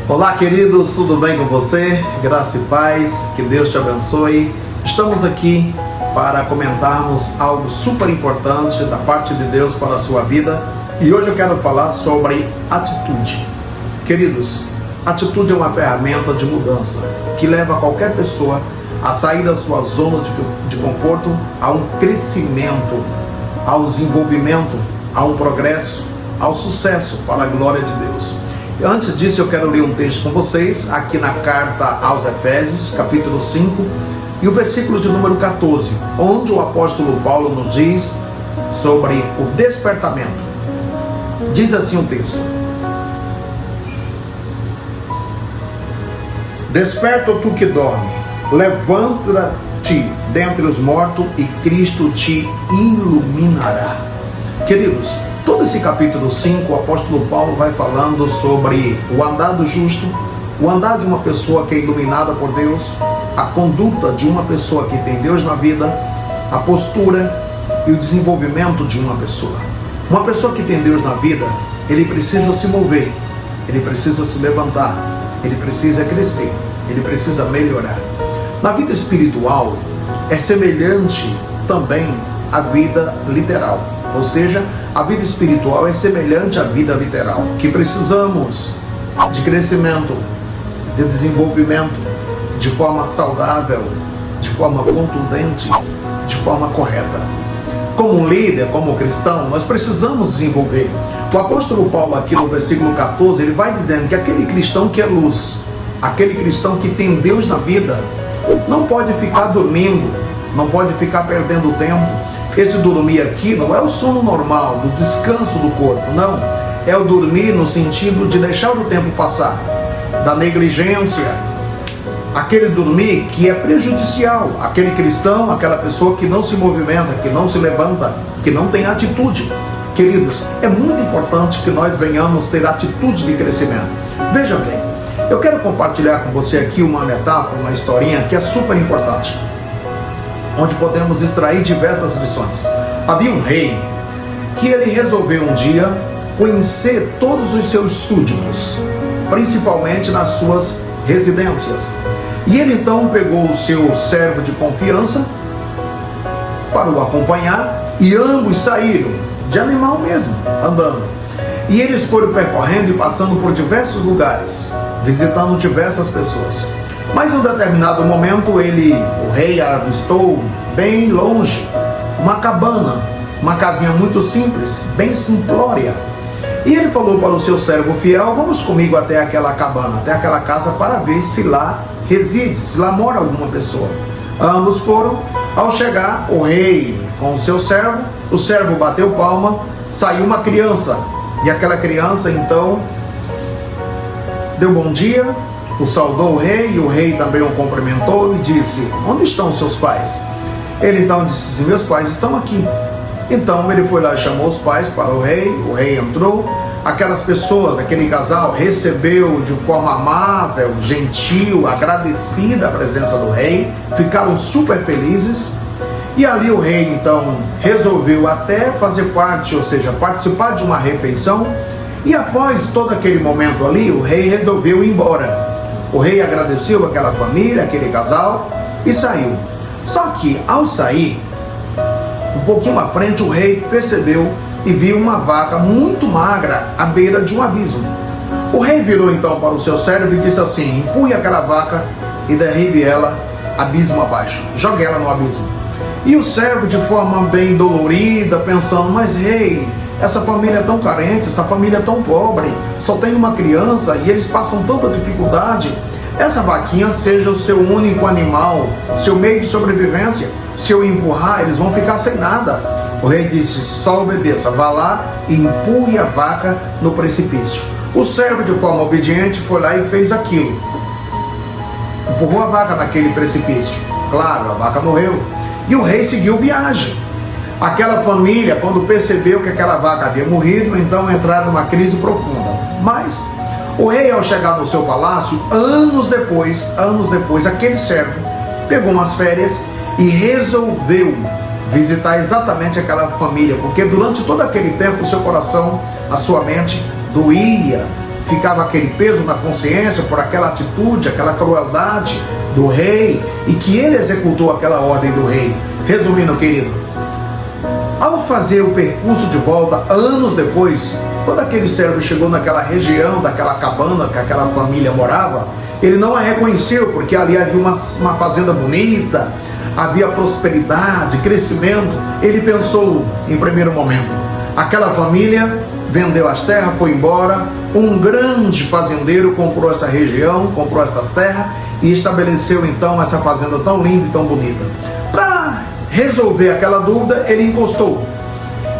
Olá, queridos, tudo bem com você? Graça e paz, que Deus te abençoe. Estamos aqui para comentarmos algo super importante da parte de Deus para a sua vida. E hoje eu quero falar sobre atitude. Queridos, atitude é uma ferramenta de mudança que leva qualquer pessoa a sair da sua zona de conforto a um crescimento, ao desenvolvimento, a um progresso, ao sucesso para a glória de Deus. Antes disso, eu quero ler um texto com vocês, aqui na carta aos Efésios, capítulo 5, e o versículo de número 14, onde o apóstolo Paulo nos diz sobre o despertamento. Diz assim o texto: Desperta tu que dorme, levanta-te dentre os mortos e Cristo te iluminará. Queridos, todo esse capítulo 5, o apóstolo Paulo vai falando sobre o andar do justo, o andar de uma pessoa que é iluminada por Deus, a conduta de uma pessoa que tem Deus na vida, a postura e o desenvolvimento de uma pessoa. Uma pessoa que tem Deus na vida, ele precisa se mover, ele precisa se levantar, ele precisa crescer, ele precisa melhorar. Na vida espiritual, é semelhante também à vida literal. Ou seja, a vida espiritual é semelhante à vida literal, que precisamos de crescimento, de desenvolvimento, de forma saudável, de forma contundente, de forma correta. Como um líder, como cristão, nós precisamos desenvolver. O apóstolo Paulo aqui no versículo 14, ele vai dizendo que aquele cristão que é luz, aquele cristão que tem Deus na vida, não pode ficar dormindo, não pode ficar perdendo tempo. Esse dormir aqui não é o sono normal, do descanso do corpo, não. É o dormir no sentido de deixar o tempo passar, da negligência. Aquele dormir que é prejudicial, aquele cristão, aquela pessoa que não se movimenta, que não se levanta, que não tem atitude. Queridos, é muito importante que nós venhamos ter atitude de crescimento. Veja bem, eu quero compartilhar com você aqui uma metáfora, uma historinha que é super importante, onde podemos extrair diversas lições. Havia um rei que ele resolveu um dia conhecer todos os seus súditos, principalmente nas suas residências. E ele então pegou o seu servo de confiança para o acompanhar, e ambos saíram, de animal mesmo, andando. E eles foram percorrendo e passando por diversos lugares, visitando diversas pessoas. Mas em um determinado momento o rei avistou bem longe uma cabana, uma casinha muito simples, bem simplória. E ele falou para o seu servo fiel: vamos comigo até aquela cabana, até aquela casa, para ver se lá reside, se lá mora alguma pessoa. Ambos foram. Ao chegar, o rei com o seu servo, o servo bateu palma, saiu uma criança, e aquela criança então deu bom dia, o saudou o rei, e o rei também o cumprimentou e disse: onde estão seus pais? Ele então disse: meus pais estão aqui. Então ele foi lá e chamou os pais para o rei entrou, aquelas pessoas, aquele casal recebeu de forma amável, gentil, agradecida a presença do rei, ficaram super felizes. E ali o rei então resolveu até fazer parte, ou seja, participar de uma refeição. E após todo aquele momento ali, o rei resolveu ir embora. O rei agradeceu aquela família, aquele casal, e saiu. Só que ao sair, um pouquinho à frente, o rei percebeu e viu uma vaca muito magra à beira de um abismo. O rei virou então para o seu servo e disse assim: empurre aquela vaca e derribe ela abismo abaixo, jogue ela no abismo. E o servo, de forma bem dolorida, pensando: mas rei, essa família é tão carente, essa família é tão pobre, só tem uma criança e eles passam tanta dificuldade. Essa vaquinha seja o seu único animal, seu meio de sobrevivência. Se eu empurrar, eles vão ficar sem nada. O rei disse: só obedeça, vá lá e empurre a vaca no precipício. O servo, de forma obediente, foi lá e fez aquilo. Empurrou a vaca naquele precipício. Claro, a vaca morreu. E o rei seguiu viagem. Aquela família, quando percebeu que aquela vaca havia morrido, então entraram numa crise profunda. Mas o rei, ao chegar no seu palácio, anos depois, aquele servo pegou umas férias e resolveu visitar exatamente aquela família, porque durante todo aquele tempo o seu coração, a sua mente doía ficava aquele peso na consciência por aquela atitude, aquela crueldade do rei, e que ele executou aquela ordem do rei. Resumindo, querido, ao fazer o percurso de volta, anos depois, quando aquele servo chegou naquela região, daquela cabana que aquela família morava, ele não a reconheceu, porque ali havia uma fazenda bonita, havia prosperidade, crescimento. Ele pensou, em primeiro momento, aquela família vendeu as terras, foi embora, um grande fazendeiro comprou essa região, comprou essas terras e estabeleceu então essa fazenda tão linda e tão bonita. Para resolver aquela dúvida, ele encostou,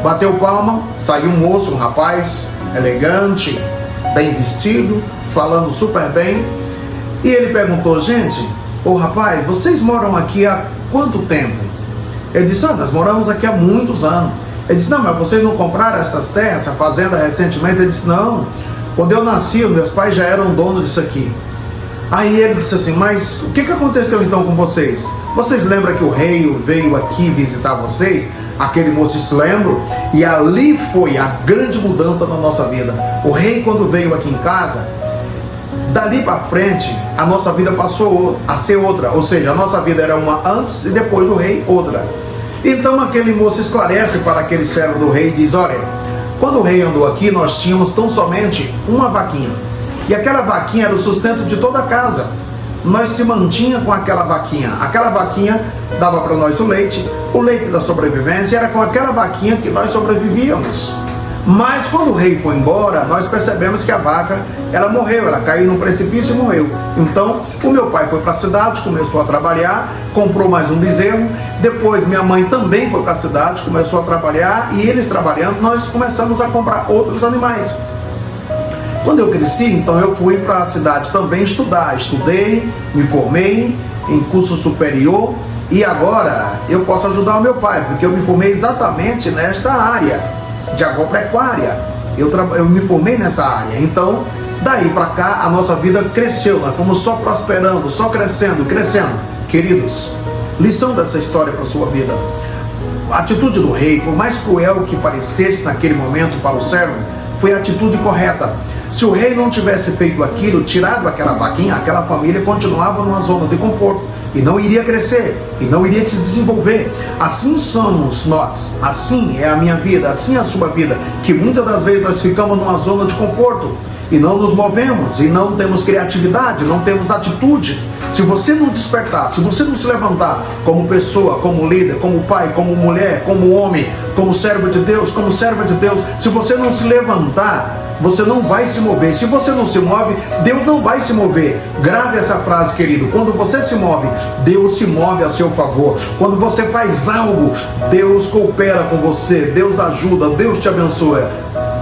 bateu palma, saiu um moço, um rapaz elegante, bem vestido, falando super bem, e ele perguntou: gente, ô rapaz, vocês moram aqui há quanto tempo? Ele disse: nós moramos aqui há muitos anos. Ele disse: não, mas vocês não compraram essas terras, essa fazenda recentemente? Ele disse: não, quando eu nasci, meus pais já eram donos disso aqui. Aí ele disse assim: mas o que aconteceu então com vocês? Vocês lembram que o rei veio aqui visitar vocês? Aquele moço disse: lembro. E ali foi a grande mudança na nossa vida. O rei, quando veio aqui em casa, dali para frente, a nossa vida passou a ser outra. Ou seja, a nossa vida era uma antes e depois do rei, outra. Então aquele moço esclarece para aquele servo do rei e diz: olha, quando o rei andou aqui, nós tínhamos tão somente uma vaquinha. E aquela vaquinha era o sustento de toda a casa. Nós se mantinha com aquela vaquinha. Aquela vaquinha dava para nós o leite da sobrevivência. Era com aquela vaquinha que nós sobrevivíamos. Mas quando o rei foi embora, nós percebemos que a vaca, ela morreu, ela caiu num precipício e morreu. Então o meu pai foi para a cidade, começou a trabalhar, comprou mais um bezerro. Depois minha mãe também foi para a cidade, começou a trabalhar, e eles trabalhando, nós começamos a comprar outros animais. Quando eu cresci, então eu fui para a cidade também estudar. Estudei, me formei em curso superior, e agora eu posso ajudar o meu pai, porque eu me formei exatamente nesta área de agropecuária. Eu me formei nessa área. Então, daí para cá, a nossa vida cresceu. Nós fomos só prosperando, só crescendo, crescendo. Queridos, lição dessa história para a sua vida: a atitude do rei, por mais cruel que parecesse naquele momento para o servo, foi a atitude correta. Se o rei não tivesse feito aquilo, tirado aquela vaquinha, aquela família continuava numa zona de conforto e não iria crescer, e não iria se desenvolver. Assim somos nós, assim é a minha vida, assim é a sua vida, que muitas das vezes nós ficamos numa zona de conforto e não nos movemos, e não temos criatividade, não temos atitude. Se você não despertar, se você não se levantar como pessoa, como líder, como pai, como mulher, como homem, como servo de Deus, como serva de Deus, se você não se levantar, você não vai se mover. Se você não se move, Deus não vai se mover. Grave essa frase, querido: quando você se move, Deus se move a seu favor. Quando você faz algo, Deus coopera com você, Deus ajuda, Deus te abençoa.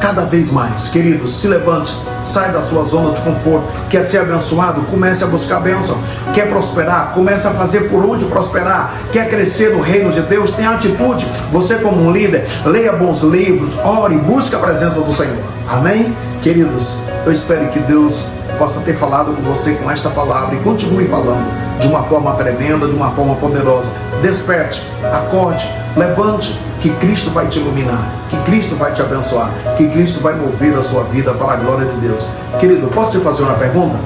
Cada vez mais, queridos, se levante, sai da sua zona de conforto. Quer ser abençoado? Comece a buscar a bênção. Quer prosperar? Comece a fazer por onde prosperar. Quer crescer no reino de Deus? Tenha atitude. Você, como um líder, leia bons livros, ore, busque a presença do Senhor. Amém? Queridos, eu espero que Deus possa ter falado com você com esta palavra, e continue falando de uma forma tremenda, de uma forma poderosa. Desperte, acorde, levante, que Cristo vai te iluminar, que Cristo vai te abençoar, que Cristo vai mover a sua vida para a glória de Deus. Querido, posso te fazer uma pergunta?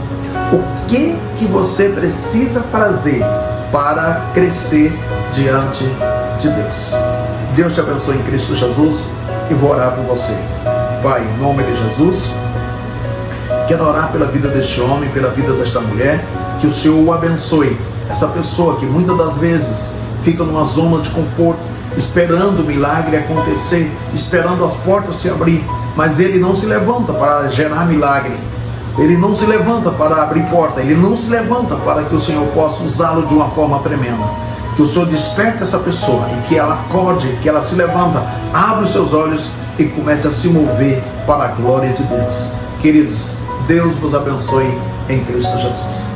O que você precisa fazer para crescer diante de Deus? Deus te abençoe em Cristo Jesus, e vou orar por você. Pai, em nome de Jesus, quero orar pela vida deste homem, pela vida desta mulher, que o Senhor o abençoe. Essa pessoa que muitas das vezes fica numa zona de conforto, esperando o milagre acontecer, esperando as portas se abrir, mas ele não se levanta para gerar milagre, ele não se levanta para abrir porta, ele não se levanta para que o Senhor possa usá-lo de uma forma tremenda. Que o Senhor desperte essa pessoa, e que ela acorde, que ela se levanta, abra os seus olhos e comece a se mover para a glória de Deus. Queridos, Deus vos abençoe em Cristo Jesus.